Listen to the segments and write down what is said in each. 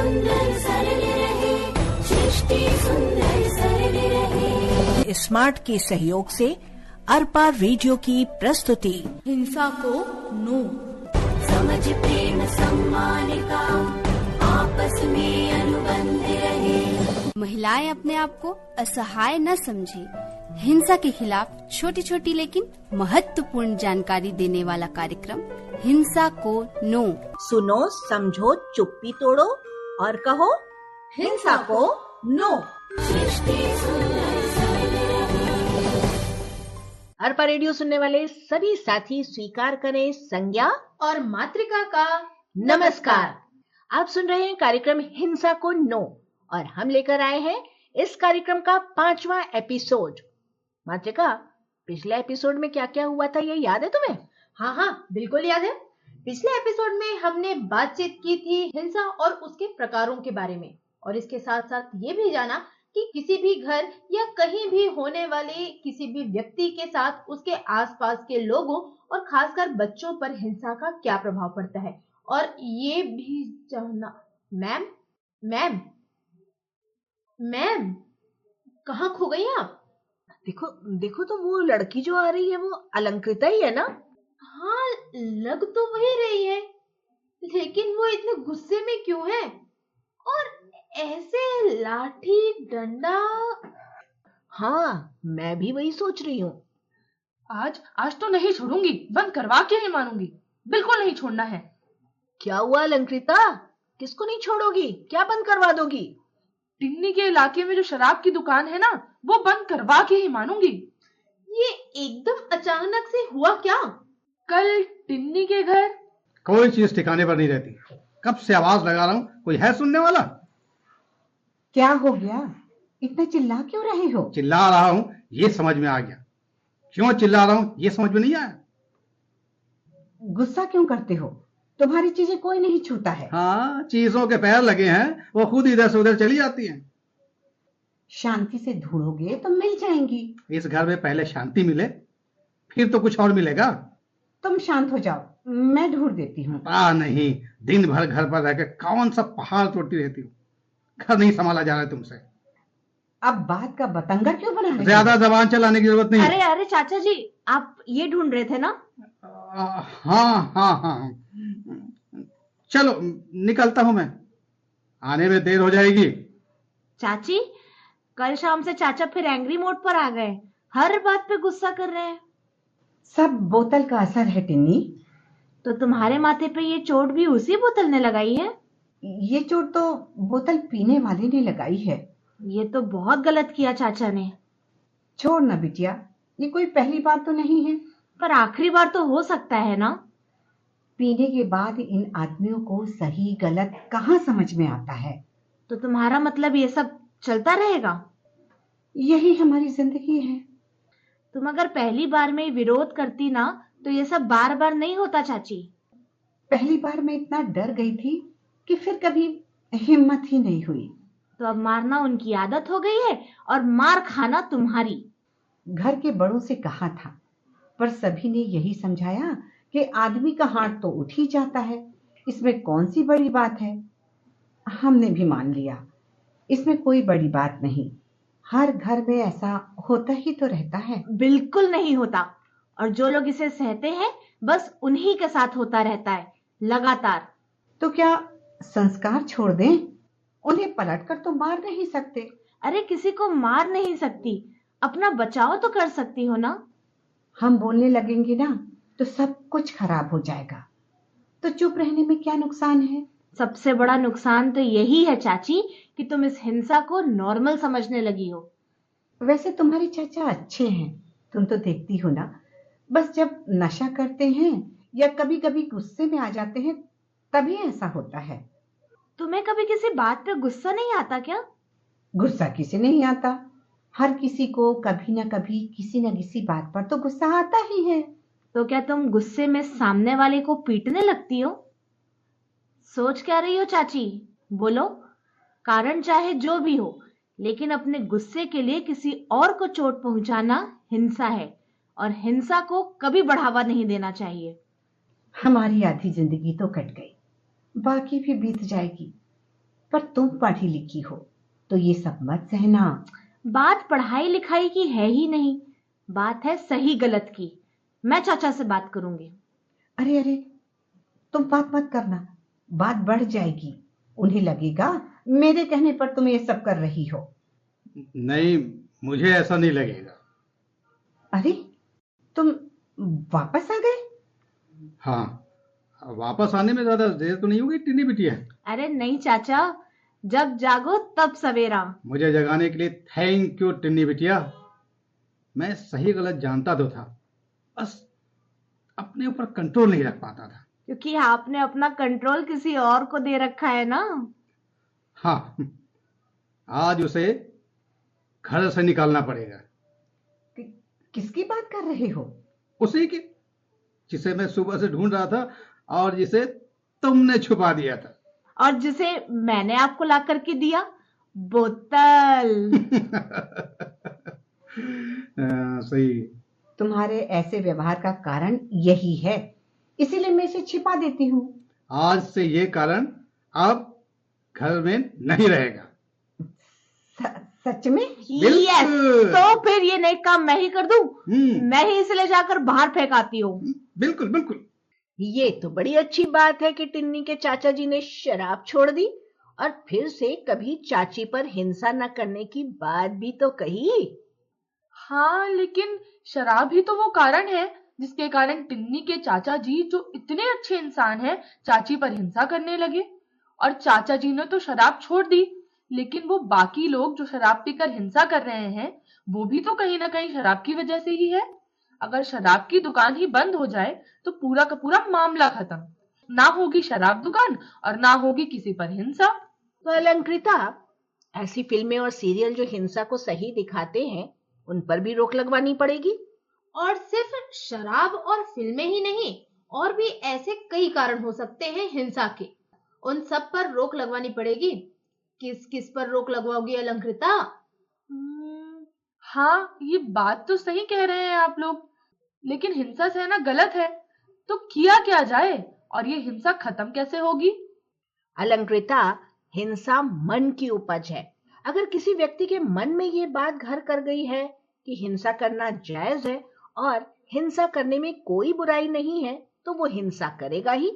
सुंदर सरल रहे, सृष्टि सुंदर सरल रहे। स्मार्ट के सहयोग से अरपा रेडियो की प्रस्तुति हिंसा को नो। समझ प्रेम सम्मान का आपस में अनुबंध रहे। महिलाएं अपने आप को असहाय न समझे। हिंसा के खिलाफ छोटी छोटी लेकिन महत्वपूर्ण जानकारी देने वाला कार्यक्रम हिंसा को नो। सुनो, समझो, चुप्पी तोड़ो और कहो हिंसा को नो। सृष्टि सुंदर सरल रहे। अरपा रेडियो सुनने वाले सभी साथी स्वीकार करें संज्ञा और मातृका का नमस्कार। आप सुन रहे हैं कार्यक्रम हिंसा को नो और हम लेकर आए हैं इस कार्यक्रम का 5वां एपिसोड। मातृका, पिछले एपिसोड में क्या क्या हुआ था ये याद है तुम्हें? हाँ, बिल्कुल याद है। पिछले एपिसोड में हमने बातचीत की थी हिंसा और उसके प्रकारों के बारे में, और इसके साथ साथ ये भी जाना कि किसी भी घर या कहीं भी होने वाले किसी भी व्यक्ति के साथ उसके आसपास के लोगों और खासकर बच्चों पर हिंसा का क्या प्रभाव पड़ता है। और ये भी जानना, मैम कहाँ खो गई आप? देखो तो वो लड़की जो आ रही है वो अलंकृता ही है ना? हाँ, लग तो वही रही है, लेकिन वो इतने गुस्से में क्यों है और ऐसे लाठी डंडा? हाँ, मैं भी वही सोच रही हूँ। आज तो नहीं छोड़ूंगी, बंद करवा के ही मानूंगी, बिल्कुल नहीं छोड़ना है। क्या हुआ अलंकृता, किसको नहीं छोड़ोगी? क्या बंद करवा दोगी? टिन्नी के इलाके में जो शराब की दुकान है ना, वो बंद करवा के ही मानूंगी। ये एकदम अचानक से हुआ क्या? कल टिन्नी के घर कोई चीज ठिकाने पर नहीं रहती। कब से आवाज लगा रहा हूँ, कोई है सुनने वाला? क्या हो गया, इतना चिल्ला क्यों रहे हो? चिल्ला रहा हूँ ये समझ में आ गया, क्यों चिल्ला रहा हूँ ये समझ में नहीं आया? गुस्सा क्यों करते हो? तुम्हारी चीजें कोई नहीं छूता है। हाँ, चीजों के पैर लगे हैं, वो खुद इधर से उधर चली जाती हैं। शांति से ढूंढोगे तो मिल जाएंगी। इस घर में पहले शांति मिले, फिर तो कुछ और मिलेगा। तुम शांत हो जाओ, मैं ढूंढ देती हूँ। नहीं, दिन भर घर पर रहकर कौन सा पहाड़ तोड़ती रहती हूँ। घर नहीं संभाला जा रहा है तुमसे। अब बात का बतंगर क्यों बना रहे हो? ज्यादा जबान चलाने की जरूरत नहीं। अरे चाचा जी, आप ये ढूंढ रहे थे ना? हाँ, चलो निकलता हूं मैं, आने में देर हो जाएगी। चाची, कल शाम से चाचा फिर एंग्री मोड पर आ गए, हर बात पे गुस्सा कर रहे हैं। सब बोतल का असर है टिन्नी। तो तुम्हारे माथे पे ये चोट भी उसी बोतल ने लगाई है? ये चोट तो बोतल पीने वाले ने लगाई है। ये तो बहुत गलत किया चाचा ने। छोड़ ना बिटिया, ये कोई पहली बार तो नहीं है। पर आखिरी बार तो हो सकता है ना? पीने के बाद इन आदमियों को सही गलत कहाँ समझ में आता है। तो तुम्हारा मतलब ये सब चलता रहेगा? यही हमारी जिंदगी है। तुम अगर पहली बार में विरोध करती ना तो ये सब बार बार नहीं होता चाची। पहली बार मैं इतना डर गई थी कि फिर कभी हिम्मत ही नहीं हुई। तो अब मारना उनकी आदत हो गई है और मार खाना तुम्हारी। घर के बड़ों से कहा था, पर सभी ने यही समझाया कि आदमी का हाथ तो उठ ही जाता है, इसमें कौन सी बड़ी बात है। हमने भी मान लिया, इसमें कोई बड़ी बात नहीं। हर घर में ऐसा होता ही तो रहता है। बिल्कुल नहीं होता, और जो लोग इसे सहते हैं बस उन्हीं के साथ होता रहता है लगातार। तो क्या संस्कार छोड़ दें? उन्हें पलटकर तो मार नहीं सकते। अरे किसी को मार नहीं सकती, अपना बचाव तो कर सकती हो ना। हम बोलने लगेंगे ना तो सब कुछ खराब हो जाएगा। तो चुप रहने में क्या नुकसान है? सबसे बड़ा नुकसान तो यही है चाची कि तुम इस हिंसा को नॉर्मल समझने लगी हो। वैसे तुम्हारे चाचा अच्छे हैं, तुम तो देखती हो ना। बस जब नशा करते हैं या कभी कभी गुस्से में आ जाते हैं तभी ऐसा होता है। तुम्हें कभी किसी बात पे गुस्सा नहीं आता क्या? गुस्सा किसे नहीं आता? हर किसी को कभी ना कभी किसी न किसी बात पर तो गुस्सा आता ही है। तो क्या तुम गुस्से में सामने वाले को पीटने लगती हो? सोच क्या रही हो चाची? बोलो। कारण चाहे जो भी हो, लेकिन अपने गुस्से के लिए किसी और को चोट पहुंचाना हिंसा है, और हिंसा को कभी बढ़ावा नहीं देना चाहिए। हमारी आधी जिंदगी तो कट गई, बाकी भी बीत जाएगी। पर तुम पढ़ी लिखी हो तो ये सब मत सहना। बात पढ़ाई लिखाई की है ही नहीं, बात है सही गलत की। मैं चाचा से बात करूंगी। अरे अरे, तुम बात मत करना, बात बढ़ जाएगी। उन्हें लगेगा मेरे कहने पर तुम ये सब कर रही हो। नहीं, मुझे ऐसा नहीं लगेगा। अरे, तुम वापस आ गए? हाँ, वापस आने में ज्यादा देर तो नहीं होगी टिनी बिटिया? अरे नहीं चाचा, जब जागो तब सवेरा। मुझे जगाने के लिए थैंक यू टिनी बिटिया। मैं सही गलत जानता तो था, बस अपने ऊपर कंट्रोल नहीं रख पाता था। क्योंकि आपने अपना कंट्रोल किसी और को दे रखा है ना। हाँ, आज उसे घर से निकालना पड़ेगा। किसकी बात कर रहे हो? उसी की, जिसे मैं सुबह से ढूंढ रहा था और जिसे तुमने छुपा दिया था। और जिसे मैंने आपको ला करके दिया, बोतल। सही। तुम्हारे ऐसे व्यवहार का कारण यही है, इसीलिए मैं इसे छिपा देती हूँ। आज से ये कारण अब घर में नहीं रहेगा। सच में? यस, तो फिर ये नई काम मैं ही कर दूं? मैं ही इसे ले जाकर बाहर फेंकाती हूँ। बिल्कुल बिल्कुल। ये तो बड़ी अच्छी बात है कि टिन्नी के चाचा जी ने शराब छोड़ दी और फिर से कभी चाची पर हिंसा न करने की बात भी तो कही। हाँ, लेकिन शराब ही तो वो कारण है जिसके कारण टिन्नी के चाचा जी, जो इतने अच्छे इंसान हैं, चाची पर हिंसा करने लगे। और चाचा जी ने तो शराब छोड़ दी, लेकिन वो बाकी लोग जो शराब पीकर हिंसा कर रहे हैं, वो भी तो कहीं ना कहीं शराब की वजह से ही है। अगर शराब की दुकान ही बंद हो जाए तो पूरा का पूरा मामला खत्म। ना होगी शराब दुकान और ना होगी किसी पर हिंसा। तो अलंकृता, ऐसी फिल्में और सीरियल जो हिंसा को सही दिखाते हैं, उन पर भी रोक लगवानी पड़ेगी। और सिर्फ शराब और फिल्में ही नहीं, और भी ऐसे कई कारण हो सकते हैं हिंसा के। उन सब पर रोक लगवानी पड़ेगी। किस किस पर रोक लगवाओगी अलंकृता? हाँ, ये बात तो सही कह रहे हैं आप लोग, लेकिन हिंसा सहना गलत है, तो किया क्या जाए और ये हिंसा खत्म कैसे होगी? अलंकृता, हिंसा मन की उपज है। अगर किसी व्यक्ति के मन में ये बात घर कर गई है कि हिंसा करना जायज है और हिंसा करने में कोई बुराई नहीं है, तो वो हिंसा करेगा ही,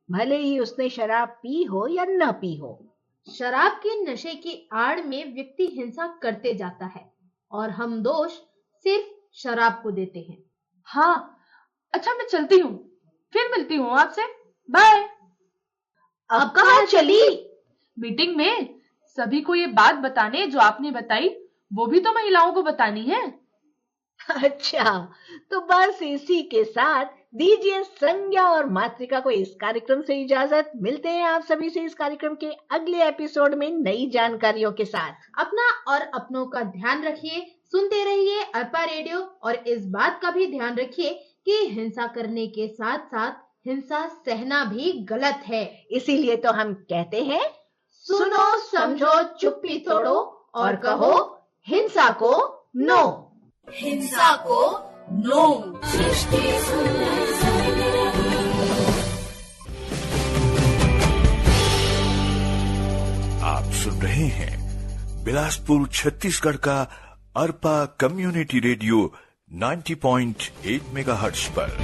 भले ही उसने शराब पी हो या न पी हो। शराब के नशे की आड़ में व्यक्ति हिंसा करते जाता है और हम दोष सिर्फ शराब को देते हैं। हाँ, अच्छा मैं चलती हूँ, फिर मिलती हूँ आपसे। बाय। अब कहाँ चली? मीटिंग में सभी को ये बात बताने जो आपने बताई, वो भी तो महिलाओं को बतानी है। अच्छा, तो बस इसी के साथ दीजिए संज्ञा और मातृका को इस कार्यक्रम से इजाजत। मिलते हैं आप सभी से इस कार्यक्रम के अगले एपिसोड में नई जानकारियों के साथ। अपना और अपनों का ध्यान रखिए, सुनते रहिए अरपा रेडियो, और इस बात का भी ध्यान रखिए कि हिंसा करने के साथ साथ हिंसा सहना भी गलत है। इसीलिए तो हम कहते हैं, सुनो समझो चुप्पी तोड़ो और कहो हिंसा को नो। हिंसा को नो। सृष्टि सुंदर सर्ग रही। आप सुन रहे हैं बिलासपुर छत्तीसगढ़ का अरपा कम्युनिटी रेडियो 90.8 मेगाहर्ट्ज पर।